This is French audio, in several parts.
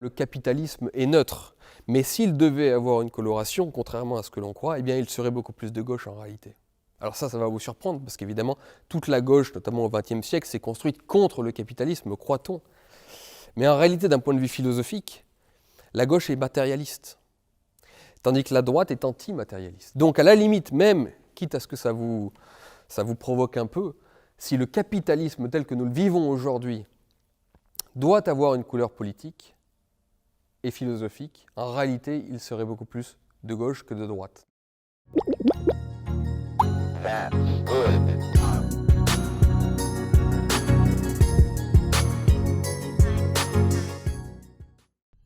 Le capitalisme est neutre, mais s'il devait avoir une coloration, contrairement à ce que l'on croit, eh bien il serait beaucoup plus de gauche en réalité. Alors ça va vous surprendre, parce qu'évidemment, toute la gauche, notamment au XXe siècle, s'est construite contre le capitalisme, croit-on. Mais en réalité, d'un point de vue philosophique, la gauche est matérialiste, tandis que la droite est anti-matérialiste. Donc à la limite, même, quitte à ce que ça vous provoque un peu, si le capitalisme tel que nous le vivons aujourd'hui doit avoir une couleur politique et philosophique, en réalité, il serait beaucoup plus de gauche que de droite.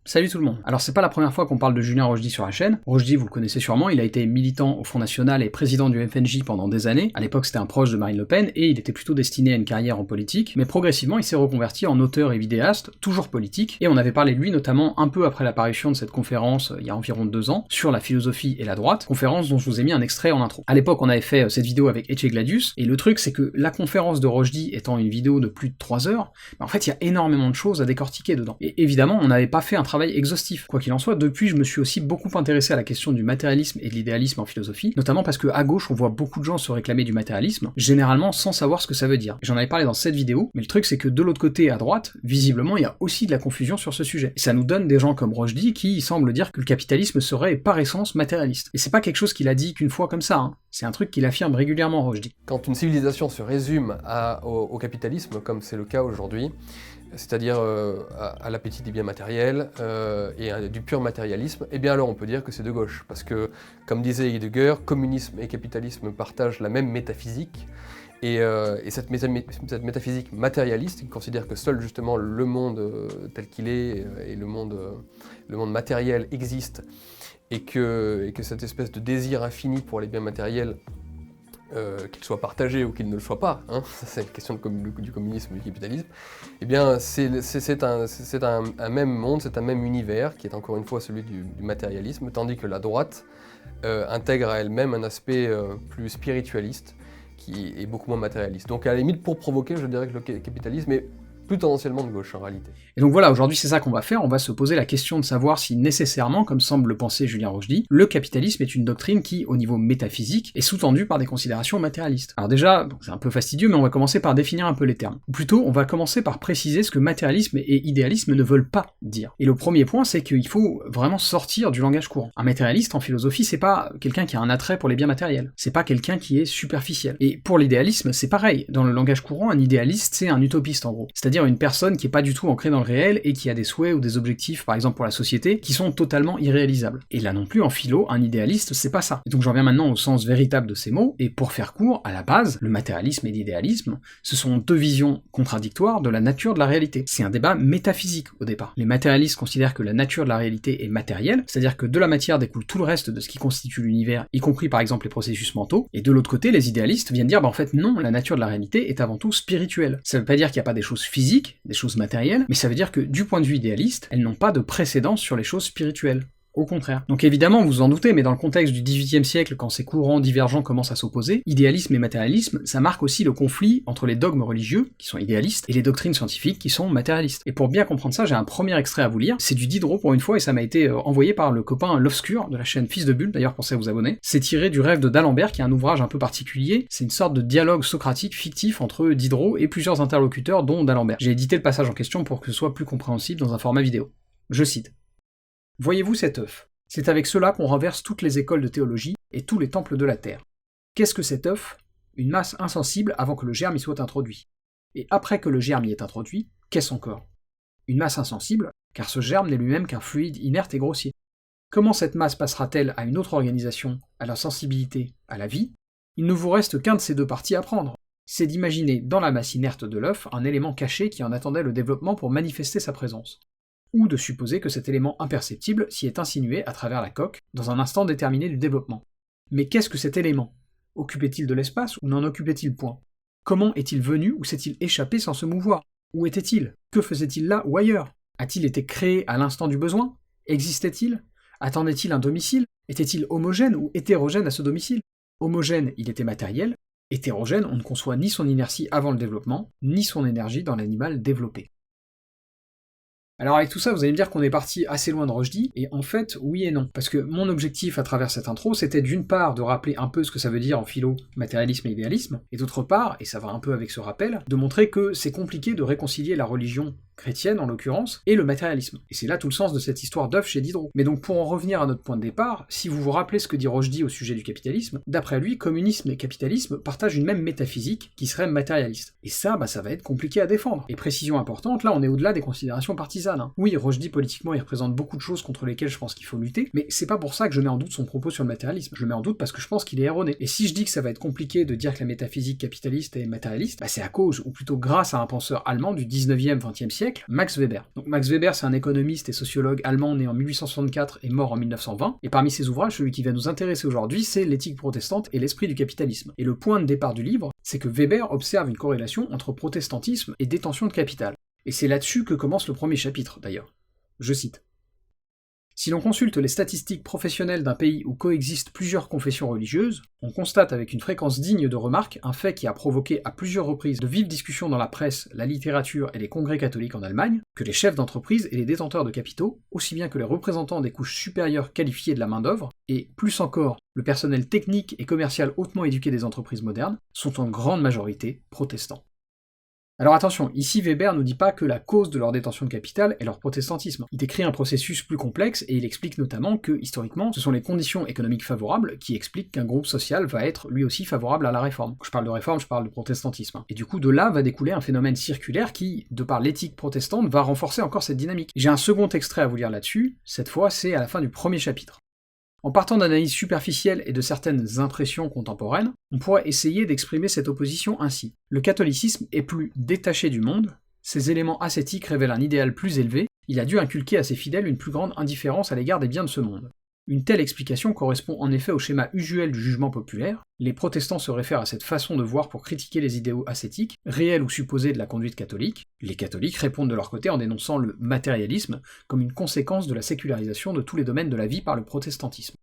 Salut tout le monde. Alors c'est pas la première fois qu'on parle de Julien Rochdy sur la chaîne. Rochdy, vous le connaissez sûrement, il a été militant au Front National et président du FNJ pendant des années. À l'époque c'était un proche de Marine Le Pen et il était plutôt destiné à une carrière en politique, mais progressivement il s'est reconverti en auteur et vidéaste, toujours politique, et on avait parlé de lui notamment un peu après l'apparition de cette conférence il y a environ 2 ans, sur la philosophie et la droite, conférence dont je vous ai mis un extrait en intro. À l'époque on avait fait cette vidéo avec Etchegladius, et le truc c'est que la conférence de Rochdy étant une vidéo de plus de 3 heures, en fait il y a énormément de choses à décortiquer dedans. Et évidemment on n'avait pas fait un travail exhaustif. Quoi qu'il en soit, depuis je me suis aussi beaucoup intéressé à la question du matérialisme et de l'idéalisme en philosophie, notamment parce que à gauche on voit beaucoup de gens se réclamer du matérialisme, généralement sans savoir ce que ça veut dire. J'en avais parlé dans cette vidéo, mais le truc c'est que de l'autre côté, à droite, visiblement il y a aussi de la confusion sur ce sujet. Et ça nous donne des gens comme Rochdy qui semblent dire que le capitalisme serait par essence matérialiste. Et c'est pas quelque chose qu'il a dit qu'une fois comme ça, hein. C'est un truc qu'il affirme régulièrement, Rochdy. Quand une civilisation se résume au capitalisme, comme c'est le cas aujourd'hui, c'est-à-dire à l'appétit des biens matériels et du pur matérialisme, eh bien alors on peut dire que c'est de gauche. Parce que, comme disait Heidegger, communisme et capitalisme partagent la même métaphysique, et cette métaphysique matérialiste, qui considère que seul justement le monde tel qu'il est et le monde matériel existe, et que cette espèce de désir infini pour les biens matériels, qu'il soit partagé ou qu'il ne le soit pas, hein, ça c'est la question du communisme et du capitalisme, eh bien c'est un même monde, c'est un même univers qui est encore une fois celui du matérialisme, tandis que la droite intègre à elle-même un aspect plus spiritualiste qui est beaucoup moins matérialiste. Donc à la limite, pour provoquer, je dirais que le capitalisme est plus tendanciellement de gauche en réalité. Et donc voilà, aujourd'hui c'est ça qu'on va faire, on va se poser la question de savoir si nécessairement, comme semble le penser Julien Rochdy, le capitalisme est une doctrine qui, au niveau métaphysique, est sous-tendue par des considérations matérialistes. Alors déjà, c'est un peu fastidieux, mais on va commencer par définir un peu les termes. Ou plutôt, on va commencer par préciser ce que matérialisme et idéalisme ne veulent pas dire. Et le premier point, c'est qu'il faut vraiment sortir du langage courant. Un matérialiste en philosophie, c'est pas quelqu'un qui a un attrait pour les biens matériels, c'est pas quelqu'un qui est superficiel. Et pour l'idéalisme, c'est pareil. Dans le langage courant, un idéaliste, c'est un utopiste en gros. C'est-à-dire une personne qui est pas du tout ancrée dans le réel et qui a des souhaits ou des objectifs, par exemple pour la société, qui sont totalement irréalisables. Et là non plus, en philo, un idéaliste, c'est pas ça. Et donc j'en viens maintenant au sens véritable de ces mots, et pour faire court, à la base, le matérialisme et l'idéalisme, ce sont deux visions contradictoires de la nature de la réalité. C'est un débat métaphysique au départ. Les matérialistes considèrent que la nature de la réalité est matérielle, c'est-à-dire que de la matière découle tout le reste de ce qui constitue l'univers, y compris par exemple les processus mentaux, et de l'autre côté, les idéalistes viennent dire, en fait non, la nature de la réalité est avant tout spirituelle. Ça veut pas dire qu'il n'y a pas des choses physiques, des choses matérielles, mais ça veut dire que du point de vue idéaliste, elles n'ont pas de précédence sur les choses spirituelles. Au contraire. Donc évidemment, vous vous en doutez, mais dans le contexte du XVIIIe siècle, quand ces courants divergents commencent à s'opposer, idéalisme et matérialisme, ça marque aussi le conflit entre les dogmes religieux, qui sont idéalistes, et les doctrines scientifiques, qui sont matérialistes. Et pour bien comprendre ça, j'ai un premier extrait à vous lire, c'est du Diderot pour une fois, et ça m'a été envoyé par le copain L'Obscur, de la chaîne Fils de Bulle, d'ailleurs pensez à vous abonner. C'est tiré du Rêve de d'Alembert, qui est un ouvrage un peu particulier, c'est une sorte de dialogue socratique fictif entre Diderot et plusieurs interlocuteurs, dont d'Alembert. J'ai édité le passage en question pour que ce soit plus compréhensible dans un format vidéo. Je cite. Voyez-vous cet œuf? C'est avec cela qu'on renverse toutes les écoles de théologie et tous les temples de la terre. Qu'est-ce que cet œuf? Une masse insensible avant que le germe y soit introduit. Et après que le germe y est introduit, qu'est-ce encore? Une masse insensible, car ce germe n'est lui-même qu'un fluide inerte et grossier. Comment cette masse passera-t-elle à une autre organisation, à la sensibilité, à la vie? Il ne vous reste qu'un de ces deux parties à prendre. C'est d'imaginer dans la masse inerte de l'œuf un élément caché qui en attendait le développement pour manifester sa présence. Ou de supposer que cet élément imperceptible s'y est insinué à travers la coque, dans un instant déterminé du développement. Mais qu'est-ce que cet élément? Occupait-il de l'espace ou n'en occupait-il point? Comment est-il venu ou s'est-il échappé sans se mouvoir? Où était-il? Que faisait-il là ou ailleurs? A-t-il été créé à l'instant du besoin? Existait-il? Attendait-il un domicile? Était-il homogène ou hétérogène à ce domicile? Homogène, il était matériel. Hétérogène, on ne conçoit ni son inertie avant le développement, ni son énergie dans l'animal développé. Alors avec tout ça, vous allez me dire qu'on est parti assez loin de Rochdy, et en fait, oui et non. Parce que mon objectif à travers cette intro, c'était d'une part de rappeler un peu ce que ça veut dire en philo, matérialisme et idéalisme, et d'autre part, et ça va un peu avec ce rappel, de montrer que c'est compliqué de réconcilier la religion chrétienne en l'occurrence, et le matérialisme. Et c'est là tout le sens de cette histoire d'œuf chez Diderot. Mais donc pour en revenir à notre point de départ, si vous vous rappelez ce que dit Rochdy au sujet du capitalisme, d'après lui, communisme et capitalisme partagent une même métaphysique qui serait matérialiste. Et ça, ça va être compliqué à défendre. Et précision importante, là on est au-delà des considérations partisanes. Oui, Rochdy politiquement il représente beaucoup de choses contre lesquelles je pense qu'il faut lutter, mais c'est pas pour ça que je mets en doute son propos sur le matérialisme. Je le mets en doute parce que je pense qu'il est erroné. Et si je dis que ça va être compliqué de dire que la métaphysique capitaliste est matérialiste, c'est à cause, ou plutôt grâce à un penseur allemand du 19e, 20e siècle, Max Weber. Donc Max Weber, c'est un économiste et sociologue allemand né en 1864 et mort en 1920, et parmi ses ouvrages, celui qui va nous intéresser aujourd'hui, c'est L'éthique protestante et l'esprit du capitalisme. Et le point de départ du livre, c'est que Weber observe une corrélation entre protestantisme et détention de capital. Et c'est là-dessus que commence le premier chapitre, d'ailleurs. Je cite. Si l'on consulte les statistiques professionnelles d'un pays où coexistent plusieurs confessions religieuses, on constate avec une fréquence digne de remarque un fait qui a provoqué à plusieurs reprises de vives discussions dans la presse, la littérature et les congrès catholiques en Allemagne, que les chefs d'entreprise et les détenteurs de capitaux, aussi bien que les représentants des couches supérieures qualifiées de la main-d'œuvre, et plus encore le personnel technique et commercial hautement éduqué des entreprises modernes, sont en grande majorité protestants. Alors attention, ici Weber nous dit pas que la cause de leur détention de capital est leur protestantisme. Il décrit un processus plus complexe et il explique notamment que, historiquement, ce sont les conditions économiques favorables qui expliquent qu'un groupe social va être lui aussi favorable à la réforme. Quand je parle de réforme, je parle de protestantisme. Et du coup, de là va découler un phénomène circulaire qui, de par l'éthique protestante, va renforcer encore cette dynamique. J'ai un second extrait à vous lire là-dessus, cette fois c'est à la fin du premier chapitre. En partant d'analyses superficielles et de certaines impressions contemporaines, on pourrait essayer d'exprimer cette opposition ainsi. Le catholicisme est plus détaché du monde, ses éléments ascétiques révèlent un idéal plus élevé, il a dû inculquer à ses fidèles une plus grande indifférence à l'égard des biens de ce monde. Une telle explication correspond en effet au schéma usuel du jugement populaire, les protestants se réfèrent à cette façon de voir pour critiquer les idéaux ascétiques, réels ou supposés de la conduite catholique, les catholiques répondent de leur côté en dénonçant le matérialisme comme une conséquence de la sécularisation de tous les domaines de la vie par le protestantisme.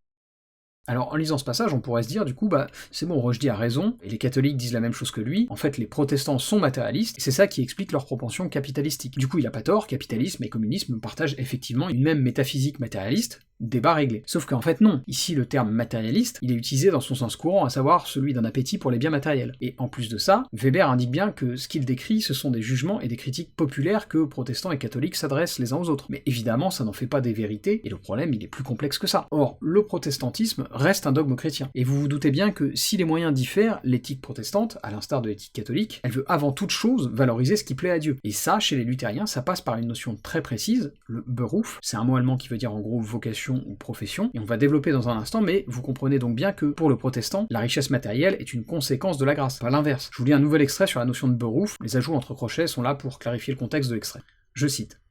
Alors en lisant ce passage, on pourrait se dire du coup, c'est bon, Rochdy a raison, et les catholiques disent la même chose que lui, en fait les protestants sont matérialistes, et c'est ça qui explique leur propension capitalistique. Du coup il a pas tort, capitalisme et communisme partagent effectivement une même métaphysique matérialiste, débat réglé. Sauf qu'en fait non, ici le terme matérialiste, il est utilisé dans son sens courant, à savoir celui d'un appétit pour les biens matériels. Et en plus de ça, Weber indique bien que ce qu'il décrit, ce sont des jugements et des critiques populaires que protestants et catholiques s'adressent les uns aux autres. Mais évidemment, ça n'en fait pas des vérités, et le problème il est plus complexe que ça. Or, le protestantisme reste un dogme chrétien. Et vous vous doutez bien que si les moyens diffèrent, l'éthique protestante, à l'instar de l'éthique catholique, elle veut avant toute chose valoriser ce qui plaît à Dieu. Et ça, chez les luthériens, ça passe par une notion très précise, le Beruf, c'est un mot allemand qui veut dire en gros vocation ou profession, et on va développer dans un instant, mais vous comprenez donc bien que, pour le protestant, la richesse matérielle est une conséquence de la grâce, pas l'inverse. Je vous lis un nouvel extrait sur la notion de Beruf, les ajouts entre crochets sont là pour clarifier le contexte de l'extrait. Je cite.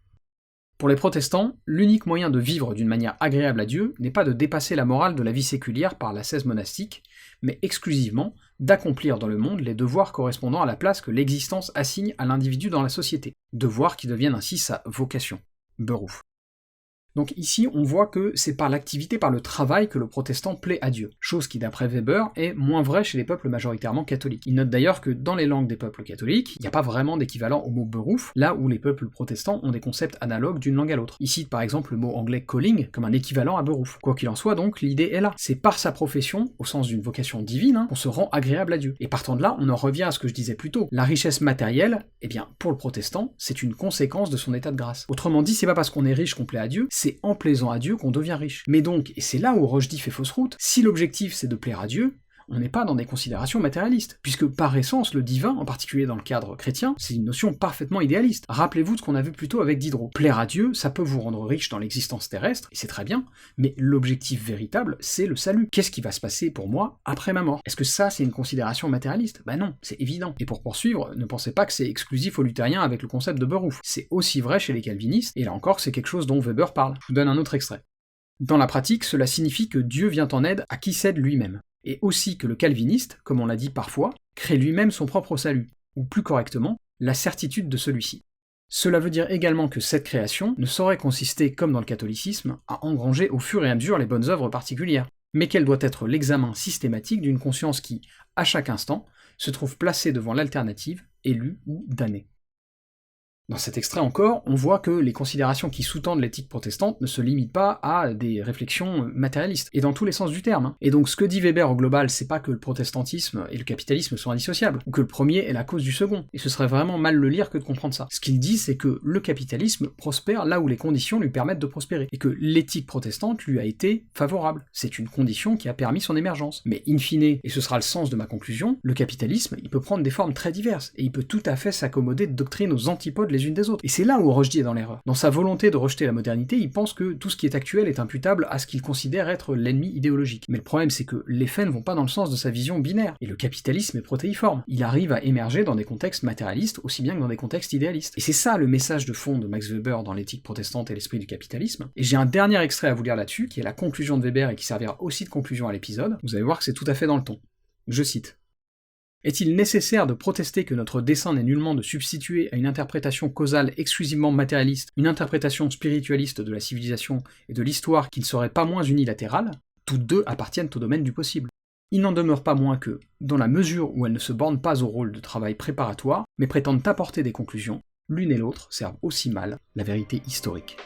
Pour les protestants, l'unique moyen de vivre d'une manière agréable à Dieu n'est pas de dépasser la morale de la vie séculière par l'ascèse monastique, mais exclusivement d'accomplir dans le monde les devoirs correspondant à la place que l'existence assigne à l'individu dans la société, devoirs qui deviennent ainsi sa vocation. Beruf. Donc ici, on voit que c'est par l'activité, par le travail que le protestant plaît à Dieu, chose qui d'après Weber est moins vraie chez les peuples majoritairement catholiques. Il note d'ailleurs que dans les langues des peuples catholiques, il n'y a pas vraiment d'équivalent au mot beruf, là où les peuples protestants ont des concepts analogues d'une langue à l'autre. Il cite par exemple le mot anglais calling comme un équivalent à beruf. Quoi qu'il en soit donc, l'idée est là. C'est par sa profession, au sens d'une vocation divine, qu'on se rend agréable à Dieu. Et partant de là, on en revient à ce que je disais plus tôt. La richesse matérielle, eh bien, pour le protestant, c'est une conséquence de son état de grâce. Autrement dit, c'est pas parce qu'on est riche qu'on plaît à Dieu, c'est en plaisant à Dieu qu'on devient riche. Mais donc, et c'est là où Rochdy fait fausse route, si l'objectif c'est de plaire à Dieu, on n'est pas dans des considérations matérialistes, puisque par essence, le divin, en particulier dans le cadre chrétien, c'est une notion parfaitement idéaliste. Rappelez-vous de ce qu'on a vu plus tôt avec Diderot. Plaire à Dieu, ça peut vous rendre riche dans l'existence terrestre, et c'est très bien, mais l'objectif véritable, c'est le salut. Qu'est-ce qui va se passer pour moi après ma mort? Est-ce que ça, c'est une considération matérialiste? Bah non, c'est évident. Et pour poursuivre, ne pensez pas que c'est exclusif aux luthériens avec le concept de Beruf. C'est aussi vrai chez les calvinistes, et là encore, c'est quelque chose dont Weber parle. Je vous donne un autre extrait. Dans la pratique, cela signifie que Dieu vient en aide à qui cède lui-même. Et aussi que le calviniste, comme on l'a dit parfois, crée lui-même son propre salut, ou plus correctement, la certitude de celui-ci. Cela veut dire également que cette création ne saurait consister, comme dans le catholicisme, à engranger au fur et à mesure les bonnes œuvres particulières, mais qu'elle doit être l'examen systématique d'une conscience qui, à chaque instant, se trouve placée devant l'alternative, élue ou damnée. Dans cet extrait encore, on voit que les considérations qui sous-tendent l'éthique protestante ne se limitent pas à des réflexions matérialistes, et dans tous les sens du terme. Et donc ce que dit Weber au global, c'est pas que le protestantisme et le capitalisme sont indissociables, ou que le premier est la cause du second, et ce serait vraiment mal le lire que de comprendre ça. Ce qu'il dit, c'est que le capitalisme prospère là où les conditions lui permettent de prospérer, et que l'éthique protestante lui a été favorable. C'est une condition qui a permis son émergence. Mais in fine, et ce sera le sens de ma conclusion, le capitalisme, il peut prendre des formes très diverses, et il peut tout à fait s'accommoder de doctrines aux antipodes les unes des autres. Et c'est là où Rushdie est dans l'erreur. Dans sa volonté de rejeter la modernité, il pense que tout ce qui est actuel est imputable à ce qu'il considère être l'ennemi idéologique. Mais le problème, c'est que les faits ne vont pas dans le sens de sa vision binaire, et le capitalisme est protéiforme. Il arrive à émerger dans des contextes matérialistes aussi bien que dans des contextes idéalistes. Et c'est ça le message de fond de Max Weber dans l'éthique protestante et l'esprit du capitalisme. Et j'ai un dernier extrait à vous lire là-dessus, qui est la conclusion de Weber et qui servira aussi de conclusion à l'épisode. Vous allez voir que c'est tout à fait dans le ton. Je cite. Est-il nécessaire de protester que notre dessein n'est nullement de substituer à une interprétation causale exclusivement matérialiste, une interprétation spiritualiste de la civilisation et de l'histoire qui ne serait pas moins unilatérale? Toutes deux appartiennent au domaine du possible. Il n'en demeure pas moins que, dans la mesure où elles ne se bornent pas au rôle de travail préparatoire, mais prétendent apporter des conclusions, l'une et l'autre servent aussi mal la vérité historique.